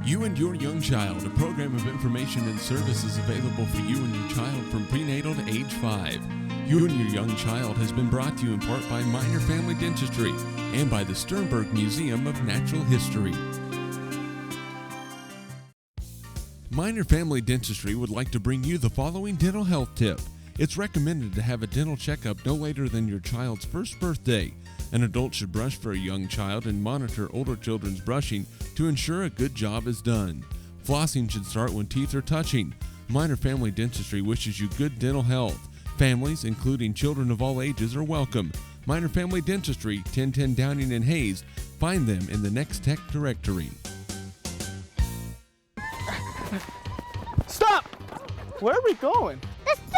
You and Your Young Child, a program of information and services available for you and your child from prenatal to age 5. You and Your Young Child has been brought to you in part by Minor Family Dentistry and by the Sternberg Museum of Natural History. Minor Family Dentistry would like to bring you the following dental health tip. It's recommended to have a dental checkup no later than your child's first birthday. An adult should brush for a young child and monitor older children's brushing to ensure a good job is done. Flossing should start when teeth are touching. Minor Family Dentistry wishes you good dental health. Families, including children of all ages, are welcome. Minor Family Dentistry, 1010 Downing and Hayes. Find them in the Next Tech directory. Stop! Where are we going? The Sternberg!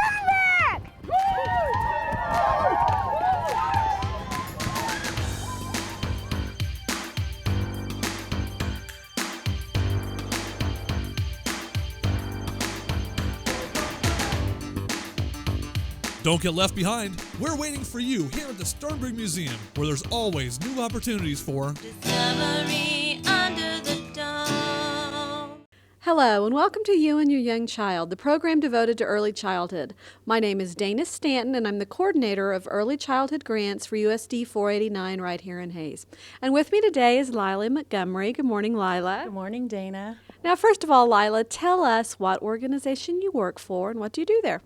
Don't get left behind. We're waiting for you here at the Sternberg Museum, where there's always new opportunities for Discovery under the dome. Hello, and welcome to You and Your Young Child, the program devoted to early childhood. My name is Dana Stanton, and I'm the coordinator of Early Childhood Grants for USD 489 right here in Hayes. And with me today is Lila Montgomery. Good morning, Lila. Good morning, Dana. Now, first of all, Lila, tell us what organization you work for and what do you do there?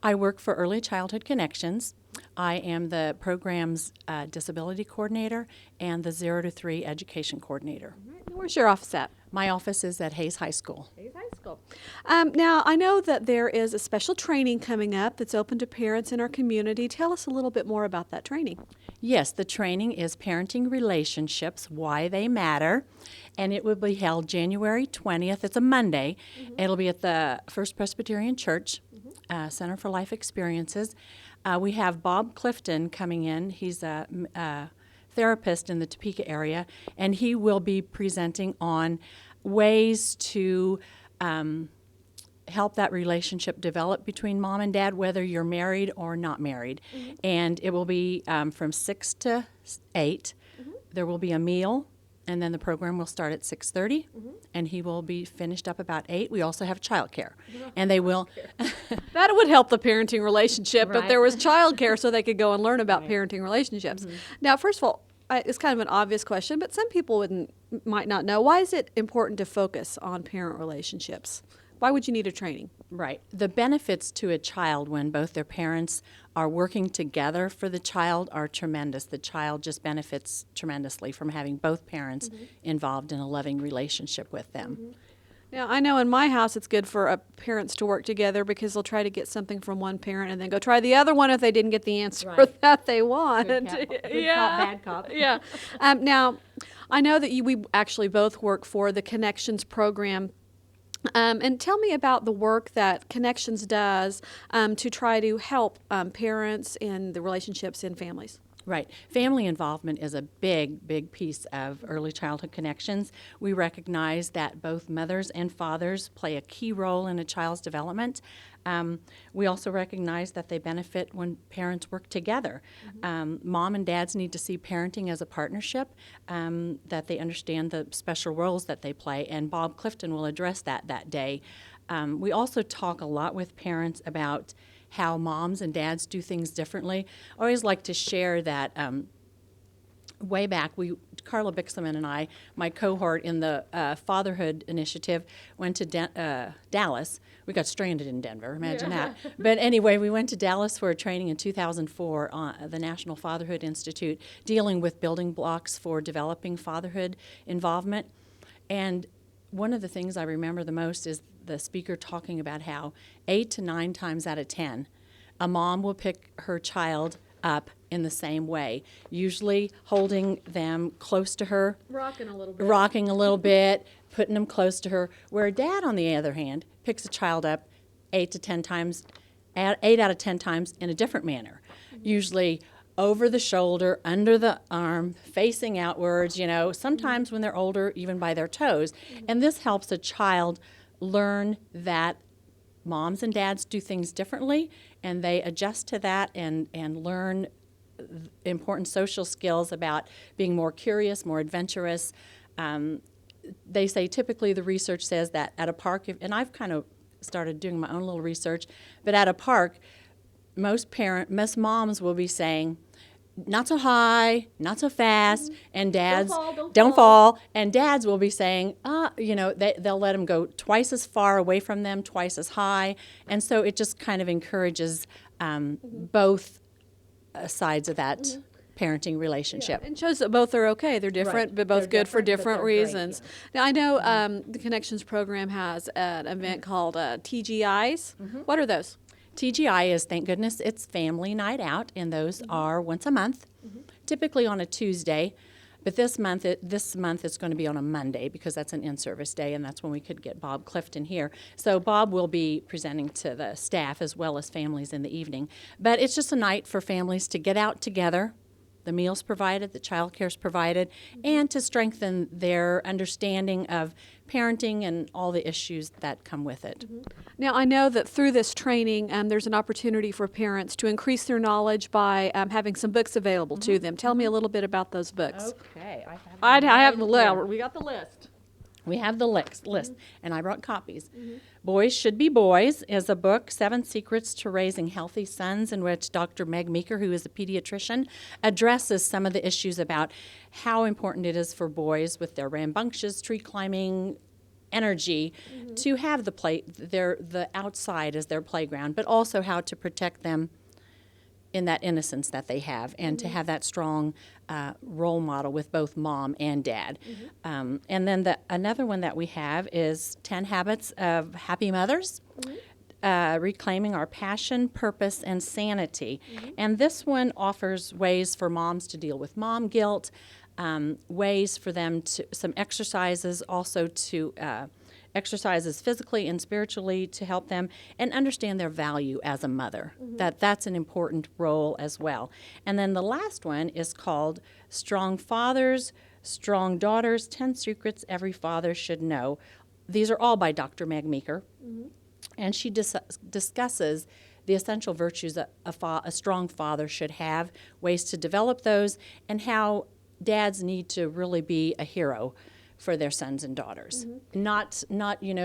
I work for Early Childhood Connections. I am the program's disability coordinator and the 0 to 3 education coordinator. Where's your office at? My office is at Hayes High School. Hayes High School. Now, I know that there is a special training coming up that's open to parents in our community. Tell us a little bit more about that training. Yes, the training is Parenting Relationships, Why They Matter, and it will be held January 20th. It's a Monday. It'll be at the First Presbyterian Church, Center for Life Experiences. We have Bob Clifton coming in. He's a therapist in the Topeka area, and he will be presenting on ways to help that relationship develop between mom and dad, whether you're married or not married. And it will be from 6 to 8. There will be a meal, and then the program will start at 6:30, and he will be finished up about 8. We also have childcare, and they will. That would help the parenting relationship, but Right. there was childcare so they could go and learn about parenting relationships. Now, first of all, it's kind of an obvious question, but some people might not know. Why is it important to focus on parent relationships? Why would you need a training? Right. The benefits to a child when both their parents are working together for the child are tremendous. The child just benefits tremendously from having both parents involved in a loving relationship with them. Now, I know in my house it's good for parents to work together because they'll try to get something from one parent and then go try the other one if they didn't get the answer that they want. Good cop, bad cop. Yeah. Now, I know that we actually both work for the Connections program. And tell me about the work that Connections does to try to help parents in the relationships in families. Right. Family involvement is a big, big piece of early childhood connections. We recognize that both mothers and fathers play a key role in a child's development. We also recognize that they benefit when parents work together. Mom and dads need to see parenting as a partnership, that they understand the special roles that they play, and Bob Clifton will address that day. We also talk a lot with parents about how moms and dads do things differently. I always like to share that way back, Carla Bixleman and I, my cohort in the Fatherhood Initiative, went to Dallas. We got stranded in Denver, imagine that. But anyway, we went to Dallas for a training in 2004 on the National Fatherhood Institute, dealing with building blocks for developing fatherhood involvement. And one of the things I remember the most is the speaker talking about how 8 to 9 times out of 10, a mom will pick her child up in the same way, usually holding them close to her, Rocking a little bit, putting them close to her, where a dad, on the other hand, picks a child up 8 out of 10 times in a different manner, usually over the shoulder, under the arm, facing outwards, sometimes when they're older, even by their toes. And this helps a child learn that moms and dads do things differently, and they adjust to that and learn important social skills about being more curious, more adventurous, they say typically the research says that at a park, and I've kind of started doing my own little research, but at a park, most moms will be saying, not so high, not so fast, and dads, don't fall, and dads will be saying, they'll let them go twice as far away from them, twice as high, and so it just kind of encourages both sides of that parenting relationship. And shows that both are okay. They're different, but both good for different reasons. Now, I know the Connections program has an event called TGIs. What are those? TGI is, thank goodness, it's family night out, and those are once a month, typically on a Tuesday. But this month it's going to be on a Monday because that's an in-service day, and that's when we could get Bob Clifton here. So Bob will be presenting to the staff as well as families in the evening. But it's just a night for families to get out together. The meals provided, the child care's provided, and to strengthen their understanding of parenting and all the issues that come with it. Now, I know that through this training, there's an opportunity for parents to increase their knowledge by having some books available to them. Tell me a little bit about those books. Okay, I have the list. We got the list. We have the list, and I brought copies. Boys Should Be Boys is a book, 7 Secrets to Raising Healthy Sons, in which Dr. Meg Meeker, who is a pediatrician, addresses some of the issues about how important it is for boys with their rambunctious tree climbing energy to have the outside as their playground, but also how to protect them in that innocence that they have, and to have that strong role model with both mom and dad. And then another one that we have is 10 Habits of Happy Mothers, Reclaiming Our Passion, Purpose, and Sanity. And this one offers ways for moms to deal with mom guilt, ways for them to, some exercises also to exercises physically and spiritually to help them and understand their value as a mother. That's an important role as well. And then the last one is called Strong Fathers, Strong Daughters, 10 Secrets Every Father Should Know. These are all by Dr. Meg Meeker. And she discusses the essential virtues that a strong father should have, ways to develop those, and how dads need to really be a hero for their sons and daughters. Not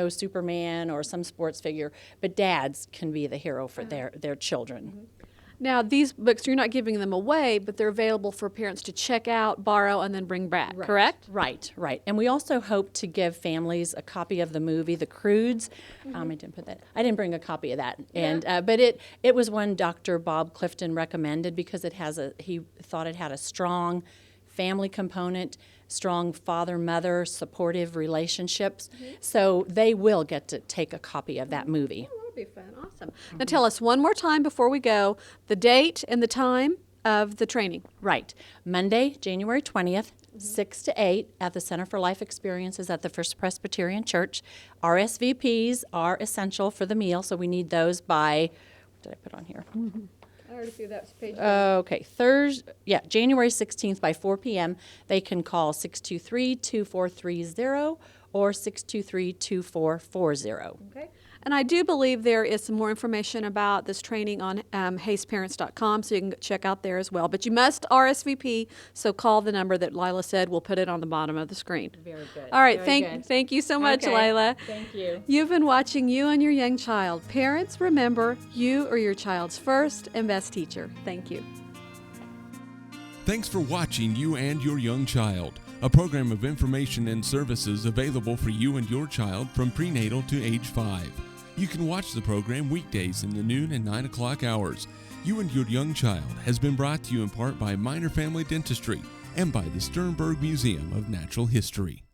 Superman or some sports figure, but dads can be the hero for their children. Now, these books, you're not giving them away, but they're available for parents to check out, borrow, and then bring back, correct? Right. And we also hope to give families a copy of the movie, The Croods. I didn't put that. I didn't bring a copy of that. And but it was one Dr. Bob Clifton recommended because he thought it had a strong family component, strong father-mother supportive relationships. So they will get to take a copy of that movie. That'll be fun. Awesome. Now tell us one more time before we go, the date and the time of the training. Right. Monday, January 20th, 6 to 8 at the Center for Life Experiences at the First Presbyterian Church. RSVPs are essential for the meal, so we need those by, what did I put on here? I already see that page. Okay, January 16th by 4 p.m. They can call 623-2430 or 623-2440. Okay. And I do believe there is some more information about this training on HaysParents.com, so you can check out there as well. But you must RSVP, so call the number that Lila said. We'll put it on the bottom of the screen. Very good. All right, thank you so much, Lila. Thank you. You've been watching You and Your Young Child. Parents, remember, you are your child's first and best teacher. Thank you. Thanks for watching You and Your Young Child, a program of information and services available for you and your child from prenatal to age 5. You can watch the program weekdays in the noon and 9 o'clock hours. You and Your Young Child has been brought to you in part by Minor Family Dentistry and by the Sternberg Museum of Natural History.